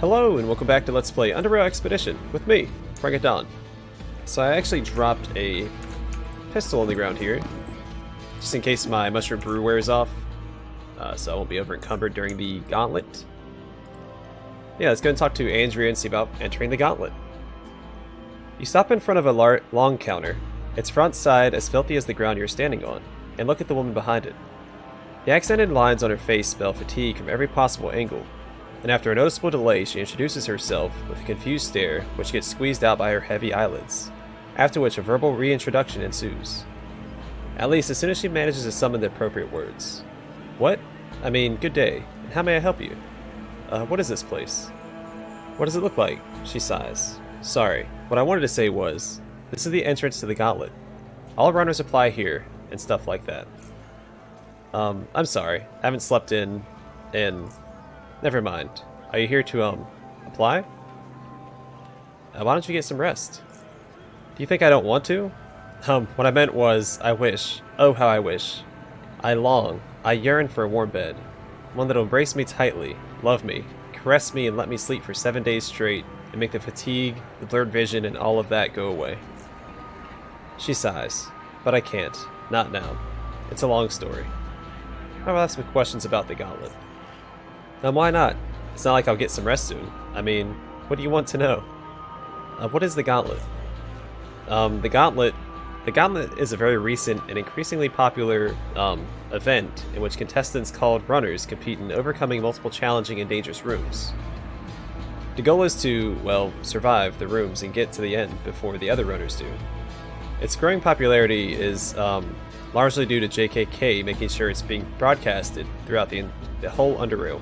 Hello and welcome back to Let's Play UnderRail Expedition with me, BringItDon. So I actually dropped a pistol on the ground here, just in case my mushroom brew wears off, so I won't be over encumbered during the gauntlet. Yeah, let's go and talk to Andrea and see about entering the gauntlet. You stop in front of a long counter, its front side as filthy as the ground you're standing on, and look at the woman behind it. The accented lines on her face spell fatigue from every possible angle. And after a noticeable delay, she introduces herself with a confused stare, which gets squeezed out by her heavy eyelids, after which a verbal reintroduction ensues. At least as soon as she manages to summon the appropriate words. What? I mean, good day, and how may I help you? What is this place? What does it look like? She sighs. Sorry, what I wanted to say was, this is the entrance to the gauntlet. All runners apply here, and stuff like that. I'm sorry, I haven't slept in... Never mind. Are you here to, apply? Why don't you get some rest? Do you think I don't want to? What I meant was, I wish. Oh, how I wish. I long. I yearn for a warm bed. One that'll embrace me tightly, love me, caress me, and let me sleep for 7 days straight, and make the fatigue, the blurred vision, and all of that go away. She sighs. But I can't. Not now. It's a long story. I'll ask some questions about the gauntlet. Why not? It's not like I'll get some rest soon. I mean, what do you want to know? What is the gauntlet? The gauntlet is a very recent and increasingly popular event in which contestants called runners compete in overcoming multiple challenging and dangerous rooms. The goal is to, well, survive the rooms and get to the end before the other runners do. Its growing popularity is largely due to JKK making sure it's being broadcasted throughout the whole UnderRail.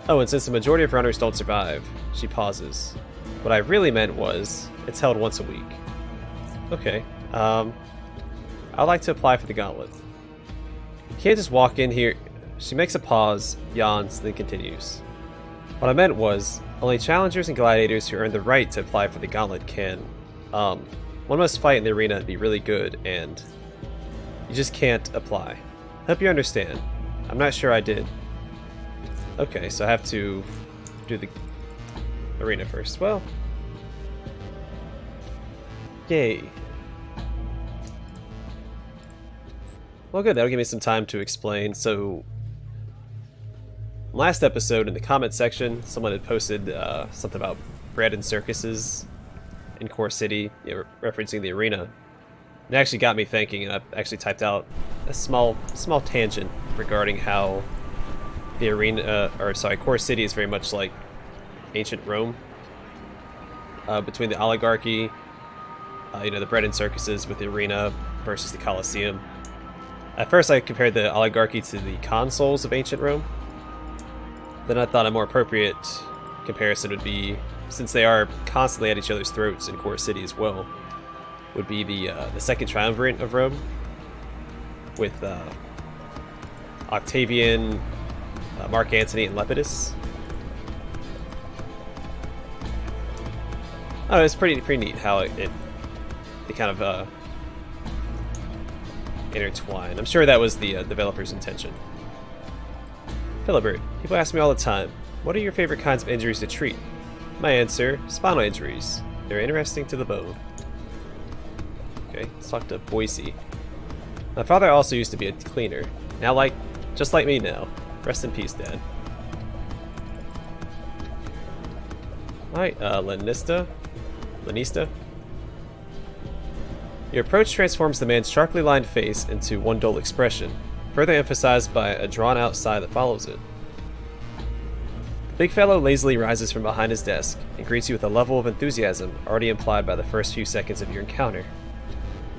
Oh, and since the majority of runners don't survive, she pauses. What I really meant was, it's held once a week. Okay, I'd like to apply for the gauntlet. You can't just walk in here. She makes a pause, yawns, then continues. What I meant was, only challengers and gladiators who earn the right to apply for the gauntlet can. One must fight in the arena and be really good, and you just can't apply. Hope you understand. I'm not sure I did. Okay, so I have to do the arena first. Well, yay. Well, good. That'll give me some time to explain. So, last episode in the comment section, someone had posted something about bread and circuses in Core City, referencing the arena. It actually got me thinking, and I actually typed out a small tangent regarding how the arena, Core City is very much like ancient Rome. Between the oligarchy, the bread and circuses with the arena versus the Colosseum. At first I compared the oligarchy to the consuls of ancient Rome. Then I thought a more appropriate comparison would be, since they are constantly at each other's throats in Core City as well, would be the second triumvirate of Rome, with Octavian, Mark Antony, and Lepidus. Oh, it's pretty neat how they kind of intertwine. I'm sure that was the developer's intention. Philibert, people ask me all the time, what are your favorite kinds of injuries to treat? My answer, spinal injuries. They're interesting to the bone. Okay, let's talk to Boise. My father also used to be a cleaner. Now just like me now. Rest in peace, Dad. Alright, Lenista? Your approach transforms the man's sharply lined face into one dull expression, further emphasized by a drawn-out sigh that follows it. The big fellow lazily rises from behind his desk and greets you with a level of enthusiasm already implied by the first few seconds of your encounter.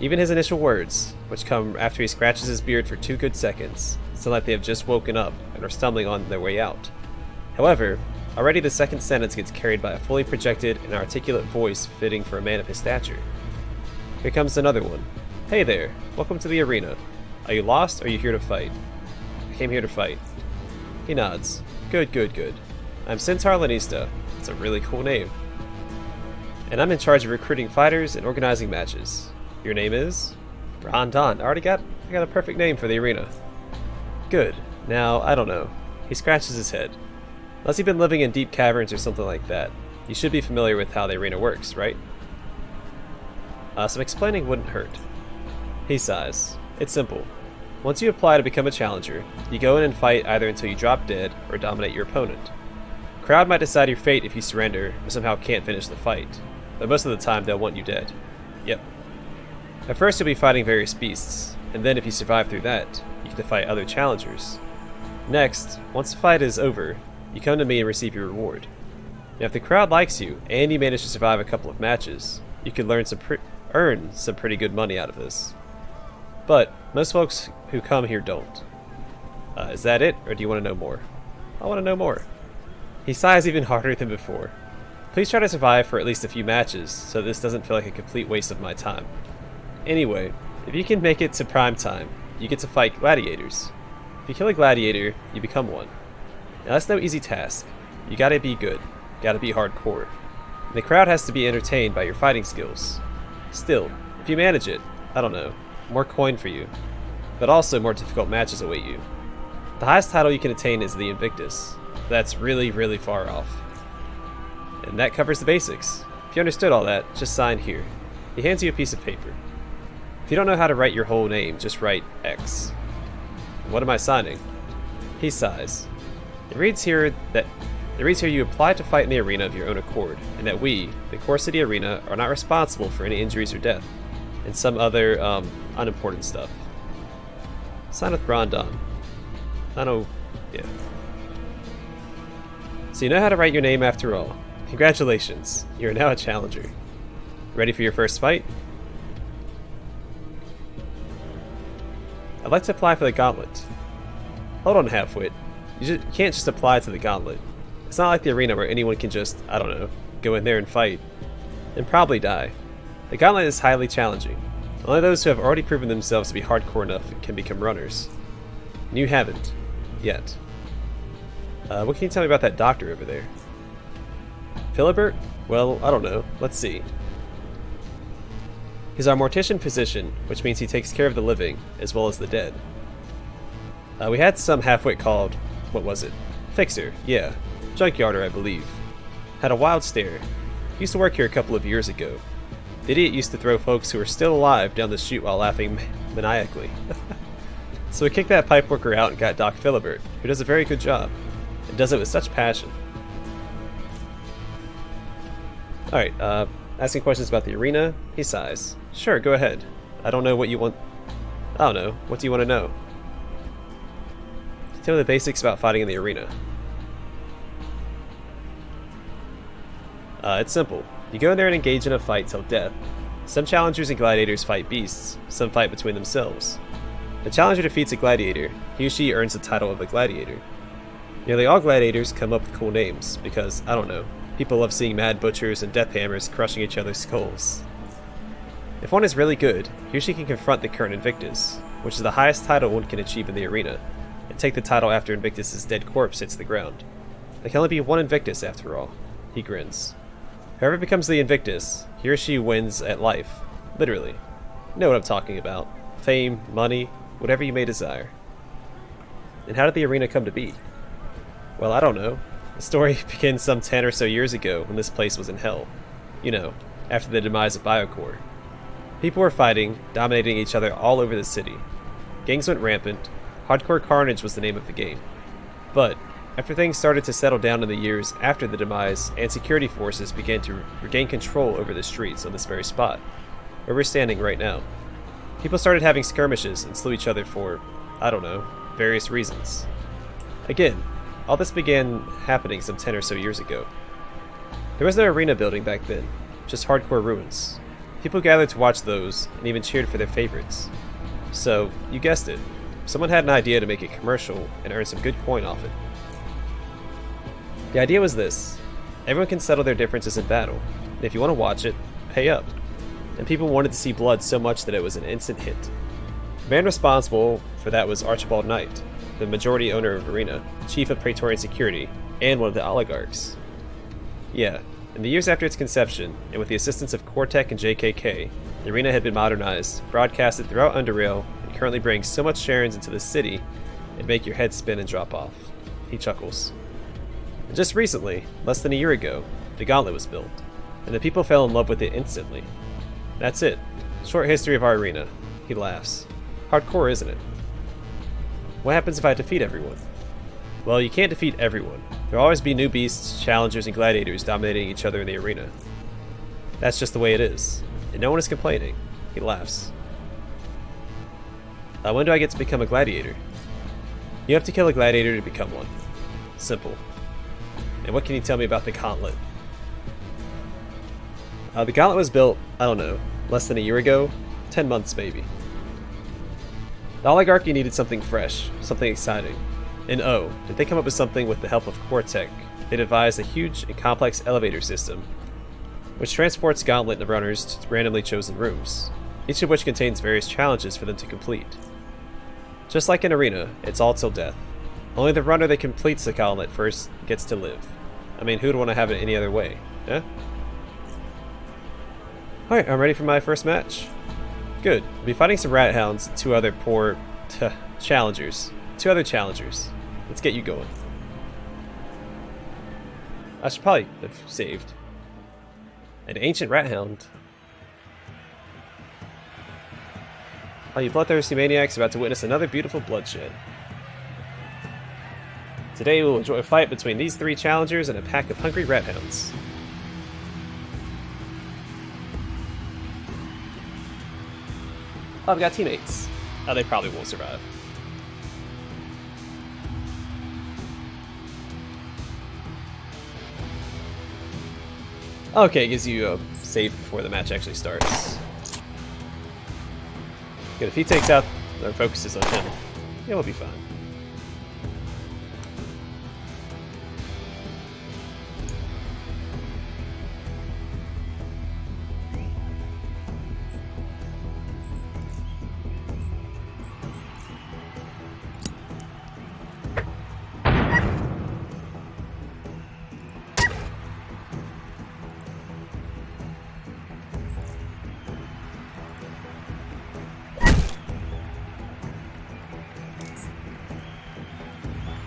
Even his initial words, which come after he scratches his beard for 2 good seconds, sound like they have just woken up and are stumbling on their way out. However, already the second sentence gets carried by a fully projected and articulate voice fitting for a man of his stature. Here comes another one. Hey there, welcome to the arena. Are you lost or are you here to fight? I came here to fight. He nods. Good. I'm Centaur Lenista. It's a really cool name. And I'm in charge of recruiting fighters and organizing matches. Your name is? Don. I got a perfect name for the arena. Good. Now, I don't know. He scratches his head. Unless you've been living in deep caverns or something like that, you should be familiar with how the arena works, right? Some explaining wouldn't hurt. He sighs. It's simple. Once you apply to become a challenger, you go in and fight either until you drop dead or dominate your opponent. The crowd might decide your fate if you surrender or somehow can't finish the fight, but most of the time they'll want you dead. Yep. At first you'll be fighting various beasts, and then if you survive through that, you get to fight other challengers. Next, once the fight is over, you come to me and receive your reward. Now if the crowd likes you, and you manage to survive a couple of matches, you could earn some pretty good money out of this. But most folks who come here don't. Is that it, or do you want to know more? I want to know more. He sighs even harder than before. Please try to survive for at least a few matches, so this doesn't feel like a complete waste of my time. Anyway, if you can make it to prime time, you get to fight gladiators. If you kill a gladiator, you become one. Now that's no easy task. You gotta be good. Gotta be hardcore. And the crowd has to be entertained by your fighting skills. Still, if you manage it, I don't know, more coin for you. But also more difficult matches await you. The highest title you can attain is the Invictus. That's really, really far off. And that covers the basics. If you understood all that, just sign here. He hands you a piece of paper. If you don't know how to write your whole name, just write X. What am I signing? He sighs. It reads here you apply to fight in the arena of your own accord, and that we, the Core City Arena, are not responsible for any injuries or death, and some other, unimportant stuff. Sign with BringItDon. I know, yeah. So you know how to write your name after all. Congratulations, you are now a challenger. Ready for your first fight? I'd like to apply for the gauntlet. Hold on, Halfwit. You can't just apply to the gauntlet. It's not like the arena where anyone can just, I don't know, go in there and fight. And probably die. The gauntlet is highly challenging. Only those who have already proven themselves to be hardcore enough can become runners. And you haven't. Yet. What can you tell me about that doctor over there? Philibert? Well, I don't know. Let's see. He's our mortician physician, which means he takes care of the living, as well as the dead. We had some halfwit called, what was it? Fixer, yeah. Junkyarder, I believe. Had a wild stare. Used to work here a couple of years ago. The idiot used to throw folks who were still alive down the chute while laughing maniacally. So we kicked that pipe worker out and got Doc Philibert, who does a very good job, and does it with such passion. Alright, asking questions about the arena, he sighs. Sure, go ahead. I don't know what you want. I don't know. What do you want to know? Tell me the basics about fighting in the arena. It's simple. You go in there and engage in a fight till death. Some challengers and gladiators fight beasts, some fight between themselves. The challenger defeats a gladiator, he or she earns the title of a gladiator. Nearly all gladiators come up with cool names, because, I don't know, people love seeing mad butchers and death hammers crushing each other's skulls. If one is really good, he or she can confront the current Invictus, which is the highest title one can achieve in the arena, and take the title after Invictus' dead corpse hits the ground. There can only be one Invictus after all. He grins. Whoever becomes the Invictus, he or she wins at life. Literally. You know what I'm talking about. Fame, money, whatever you may desire. And how did the arena come to be? Well, I don't know. The story begins some 10 or so years ago when this place was in hell. You know, after the demise of Biocore. People were fighting, dominating each other all over the city. Gangs went rampant. Hardcore carnage was the name of the game. But, after things started to settle down in the years after the demise, and security forces began to regain control over the streets on this very spot, where we're standing right now, people started having skirmishes and slew each other for, I don't know, various reasons. Again, all this began happening some 10 or so years ago. There was no arena building back then, just hardcore ruins. People gathered to watch those, and even cheered for their favorites. So, you guessed it, someone had an idea to make it commercial and earn some good coin off it. The idea was this: everyone can settle their differences in battle, and if you want to watch it, pay up. And people wanted to see blood so much that it was an instant hit. The man responsible for that was Archibald Knight, the majority owner of Arena, chief of Praetorian Security, and one of the oligarchs. Yeah, in the years after its conception, and with the assistance of Cortec and JKK, the arena had been modernized, broadcasted throughout UnderRail, and currently brings so much Sharons into the city, it'd make your head spin and drop off. He chuckles. And just recently, less than a year ago, the gauntlet was built, and the people fell in love with it instantly. That's it. Short history of our arena. He laughs. Hardcore, isn't it? What happens if I defeat everyone? Well, you can't defeat everyone. There'll always be new beasts, challengers, and gladiators dominating each other in the arena. That's just the way it is. And no one is complaining. He laughs. When do I get to become a gladiator? You have to kill a gladiator to become one. Simple. And what can you tell me about the gauntlet? The gauntlet was built, I don't know, less than a year ago? 10 months maybe. The oligarchy needed something fresh, something exciting. And oh, did they come up with something with the help of core tech? They devised a huge and complex elevator system, which transports Gauntlet runners to randomly chosen rooms, each of which contains various challenges for them to complete. Just like an arena, it's all till death. Only the runner that completes the Gauntlet first gets to live. I mean, who'd want to have it any other way, eh? Alright, I'm ready for my first match. Good. I'll be fighting some rat hounds and two other challengers. Two other challengers. Let's get you going. I should probably have saved. An ancient rat hound. Oh, you bloodthirsty maniacs are about to witness another beautiful bloodshed. Today we'll enjoy a fight between these three challengers and a pack of hungry rat hounds. Oh, I've got teammates. Oh, they probably won't survive. Okay, it gives you a save before the match actually starts. Good, if he takes out or focuses on him, yeah, we'll be fine.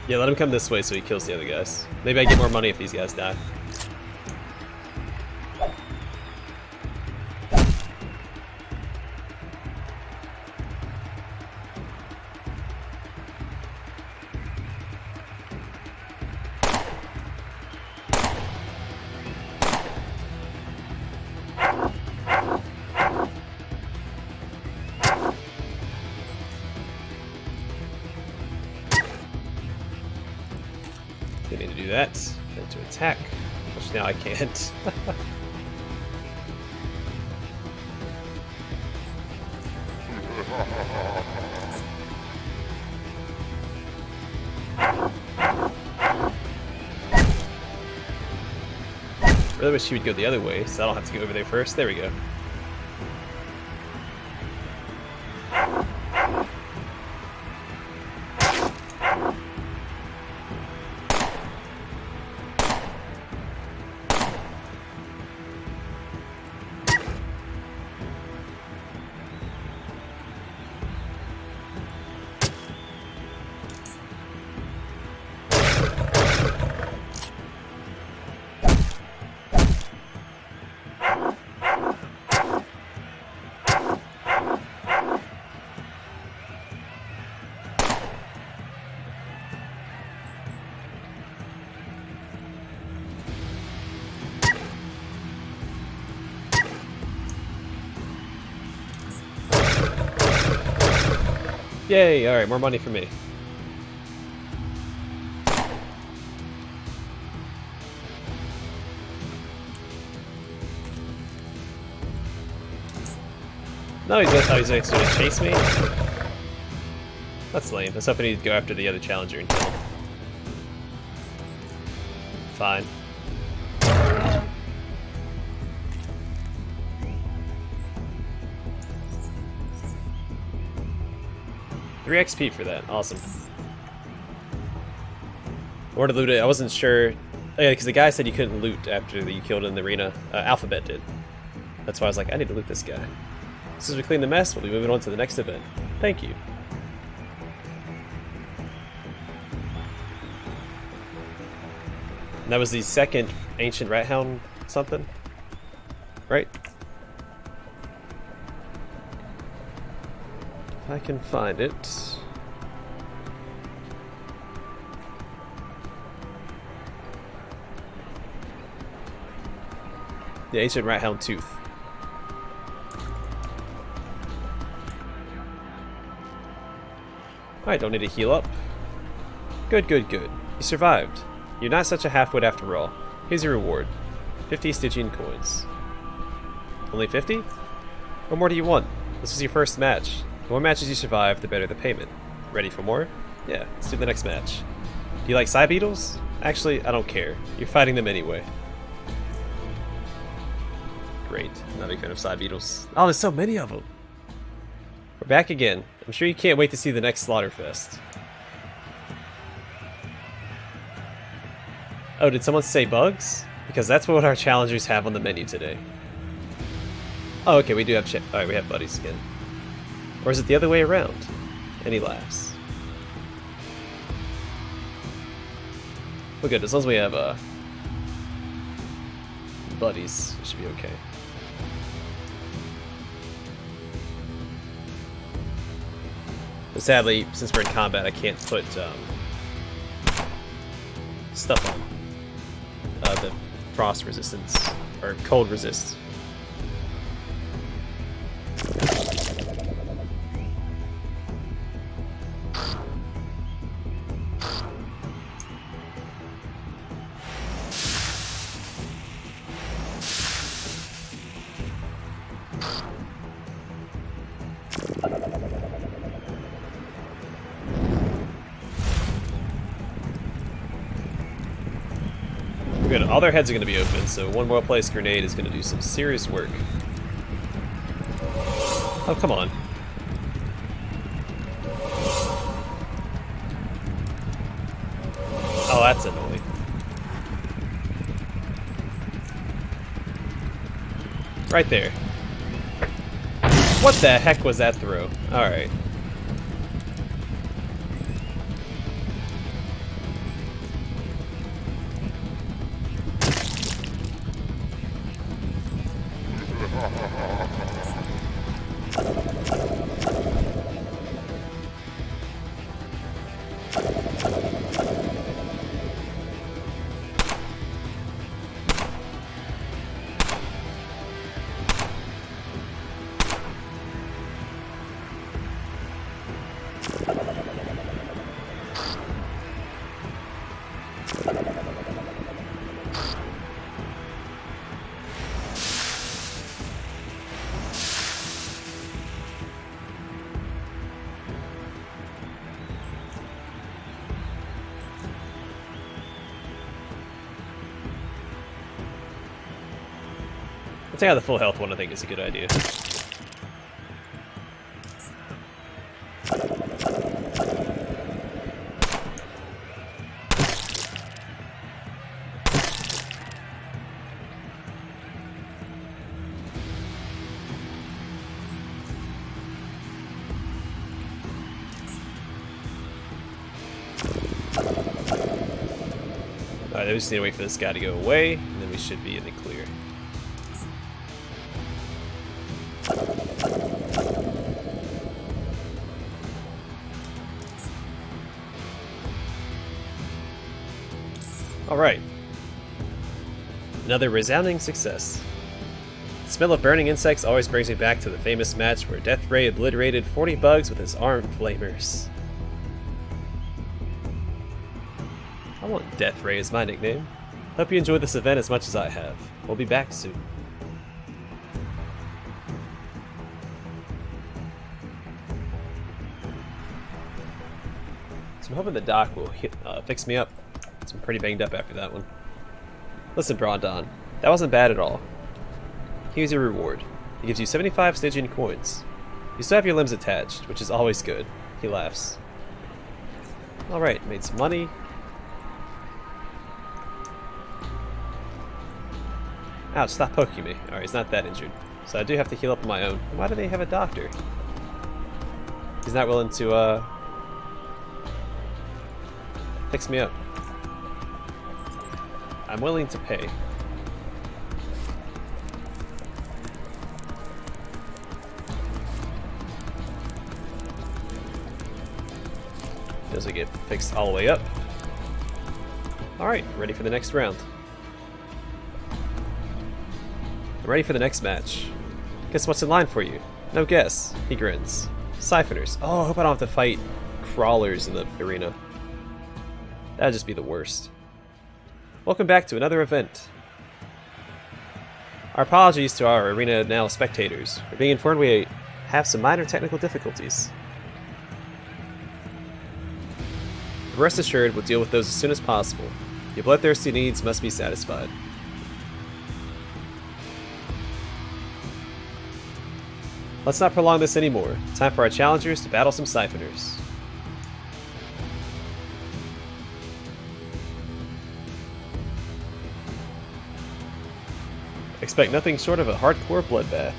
Yeah, let him come this way so he kills the other guys. Maybe I get more money if these guys die. Didn't need to do that. Then to attack, which now I can't. Really wish she would go the other way, so I don't have to go over there first. There we go. Yay! Alright, more money for me. No, he's actually going to chase me? That's lame. I was hoping he'd go after the other challenger and kill him. Fine. 3 XP for that. Awesome. I wanted to loot it. I wasn't sure. Oh, yeah, because the guy said you couldn't loot after you killed in the arena. Alphabet did. That's why I was like, I need to loot this guy. As soon as we clean the mess, we'll be moving on to the next event. Thank you. And that was the second ancient rat hound something, right? If I can find it. The ancient rat hound tooth. Alright, don't need to heal up. Good, good, good. You survived. You're not such a half-wit after all. Here's your reward. 50 Stygian coins. Only 50? What more do you want? This is your first match. The more matches you survive, the better the payment. Ready for more? Yeah, let's do the next match. Do you like side beetles? Actually, I don't care. You're fighting them anyway. Great. Not a big fan of side beetles. Oh, there's so many of them. We're back again. I'm sure you can't wait to see the next Slaughterfest. Oh, did someone say bugs? Because that's what our challengers have on the menu today. Oh, okay, we do have alright, we have buddies again. Or is it the other way around? And he laughs. We're good, as long as we have buddies, it should be okay. But sadly, since we're in combat, I can't put stuff on. The frost resistance, or cold resist. Good. All their heads are going to be open, so one well-placed grenade is going to do some serious work. Oh, come on. Oh, that's annoying. Right there. What the heck was that throw? Alright. Take out the full health one, I think is a good idea. Alright, we just need to wait for this guy to go away, and then we should be in the clear. Alright. Another resounding success. The smell of burning insects always brings me back to the famous match where Death Ray obliterated 40 bugs with his armed flamers. I want Death Ray as my nickname. Hope you enjoyed this event as much as I have. We'll be back soon. So I'm hoping the doc will fix me up. I'm pretty banged up after that one. Listen, BringItDon, that wasn't bad at all. Here's your reward. It gives you 75 Stygian coins. You still have your limbs attached, which is always good. He laughs. Alright, made some money. Ouch, stop poking me. Alright, he's not that injured. So I do have to heal up on my own. Why do they have a doctor? He's not willing to, fix me up. I'm willing to pay. Does it get fixed all the way up? Alright, ready for the next round. I'm ready for the next match. Guess what's in line for you? No guess. He grins. Siphoners. Oh, I hope I don't have to fight crawlers in the arena. That'd just be the worst. Welcome back to another event. Our apologies to our arena now spectators. We're being informed we have some minor technical difficulties. Rest assured, we'll deal with those as soon as possible. Your bloodthirsty needs must be satisfied. Let's not prolong this anymore. Time for our challengers to battle some siphoners. Expect nothing short of a hardcore bloodbath.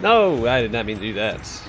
No, I did not mean to do that.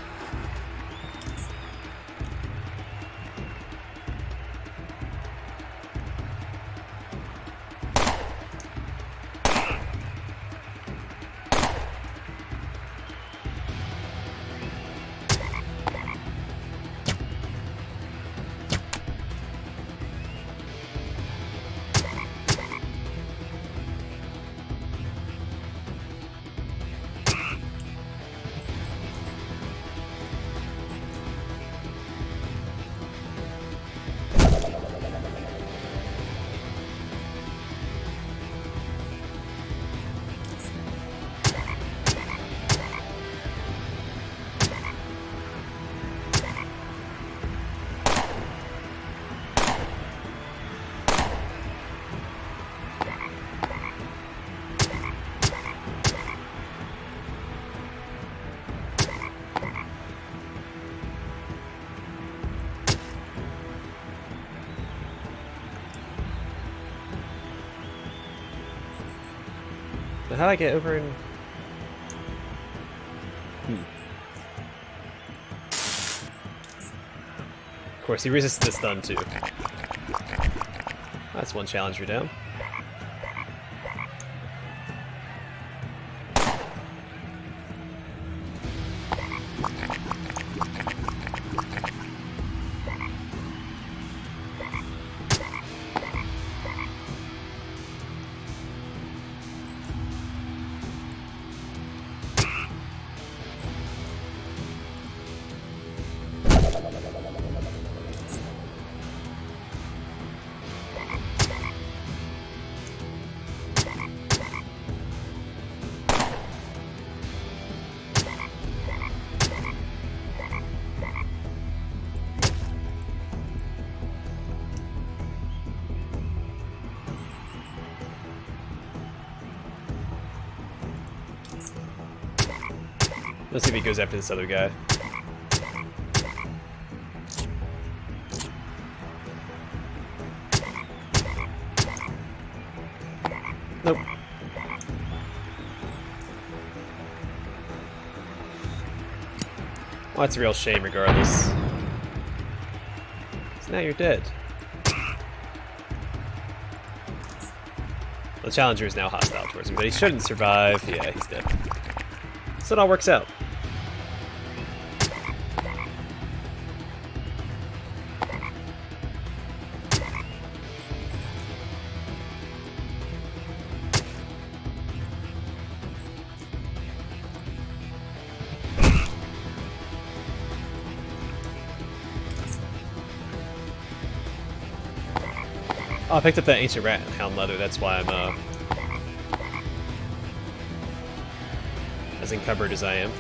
So how'd I get over in... Of course, he resists this stun too. That's one challenger down. Let's see if he goes after this other guy. Nope. Well, that's a real shame regardless. So now you're dead. The challenger is now hostile towards him, but he shouldn't survive. Yeah, he's dead. So it all works out. Oh, I picked up that ancient rat hound leather, that's why I'm as encumbered as I am.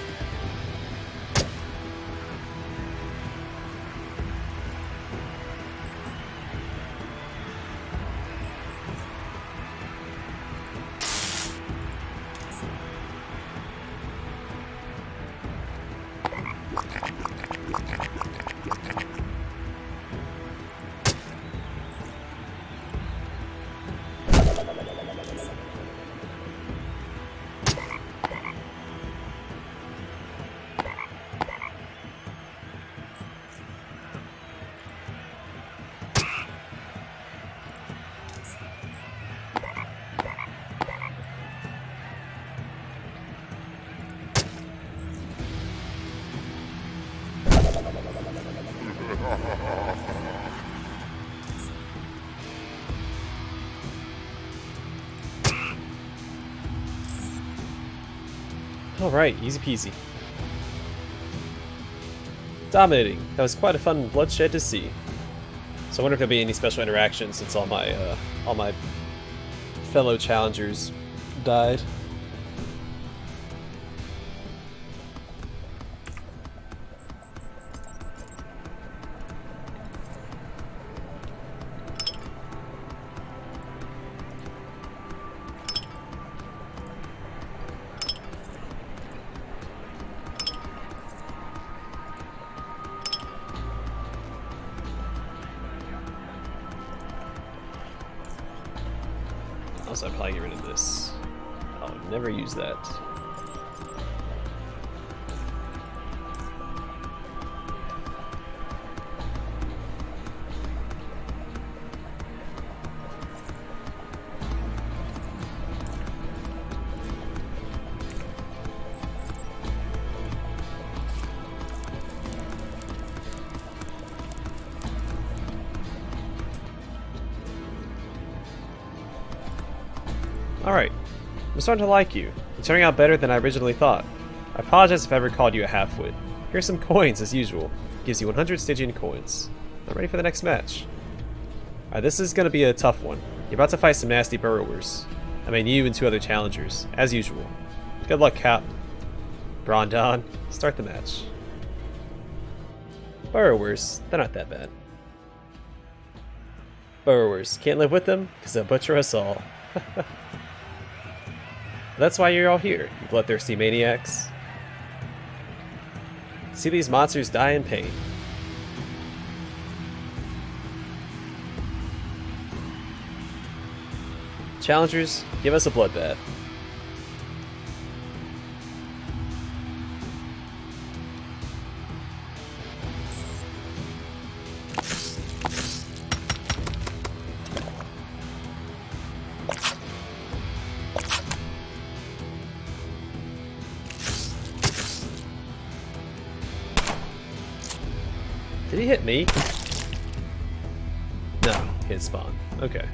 Alright, easy peasy. Dominating. That was quite a fun bloodshed to see. So I wonder if there'll be any special interactions since all my fellow challengers died. Also, I'll probably get rid of this. I'll never use that. Alright, I'm starting to like you. You're turning out better than I originally thought. I apologize if I ever called you a half-wit. Here's some coins, as usual. Gives you 100 Stygian coins. I'm ready for the next match. Alright, this is going to be a tough one. You're about to fight some nasty burrowers. I mean, you and 2 other challengers, as usual. Good luck, Cap. BringItDon, start the match. Burrowers, they're not that bad. Burrowers, can't live with them, because they'll butcher us all. That's why you're all here, you bloodthirsty maniacs. See these monsters die in pain. Challengers, give us a bloodbath. Did he hit me? No, hit spawn. Okay.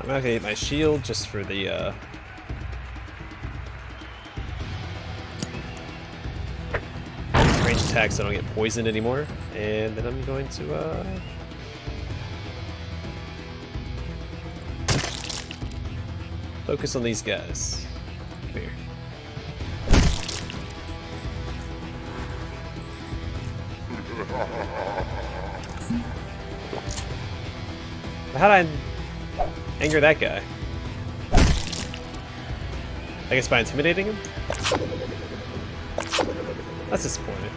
I'm not gonna hit my shield just for the range attack so I don't get poisoned anymore. And then I'm going to focus on these guys. Come here. How'd I anger that guy? I guess by intimidating him? That's disappointing.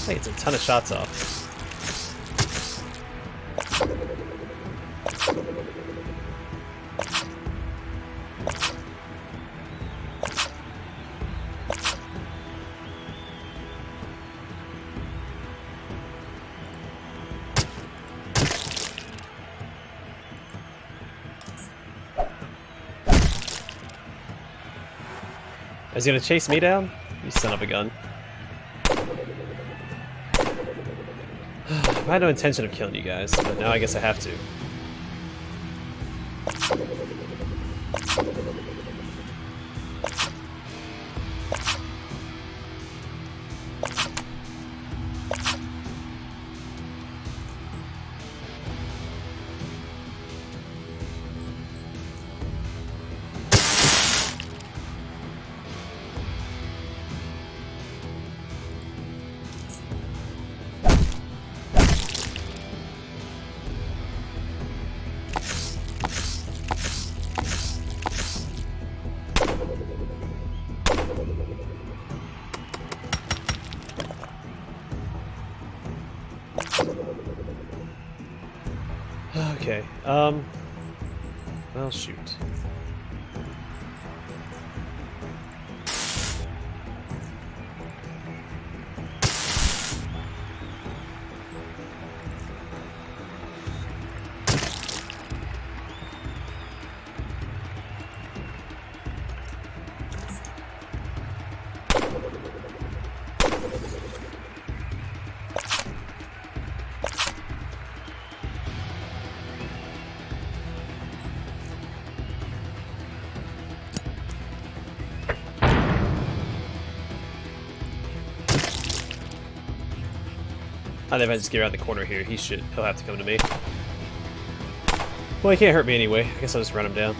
Hey, it's a ton of shots off. Is he gonna chase me down? You son of a gun. I had no intention of killing you guys, but now I guess I have to. Well, shoot. I think if I just get around the corner here, he'll have to come to me. Well, he can't hurt me anyway. I guess I'll just run him down.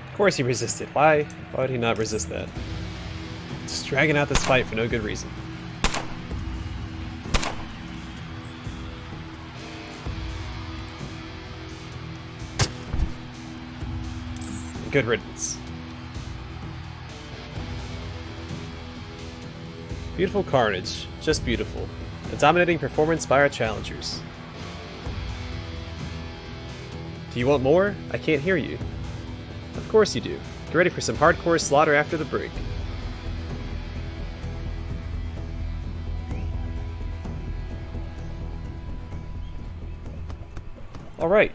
Of course he resisted. Why would he not resist that? Just dragging out this fight for no good reason. Good riddance. Beautiful carnage. Just beautiful. A dominating performance by our challengers. Do you want more? I can't hear you. Of course you do. Get ready for some hardcore slaughter after the break. Alright.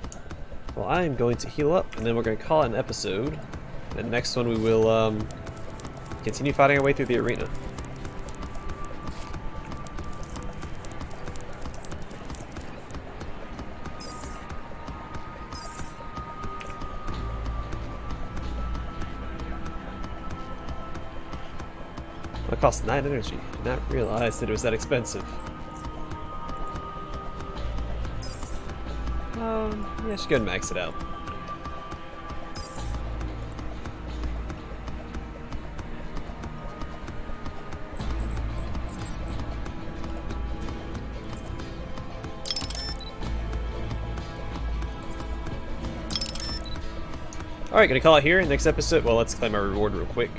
Well, I am going to heal up, and then we're going to call it an episode. And the next one we will continue fighting our way through the arena. It costs 9 energy. Did not realize that it was that expensive. Yeah, I should go and max it out. Alright, gonna call it here. Next episode, well, let's claim our reward real quick.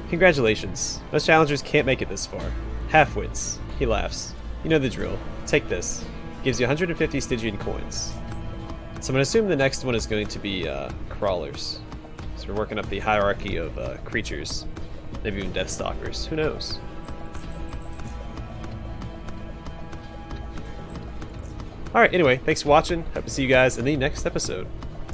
Congratulations. Most challengers can't make it this far. Half-wits. He laughs. You know the drill. Take this. Gives you 150 Stygian coins. So I'm going to assume the next one is going to be crawlers. So we're working up the hierarchy of creatures. Maybe even Deathstalkers. Who knows? Alright, anyway, thanks for watching. Hope to see you guys in the next episode.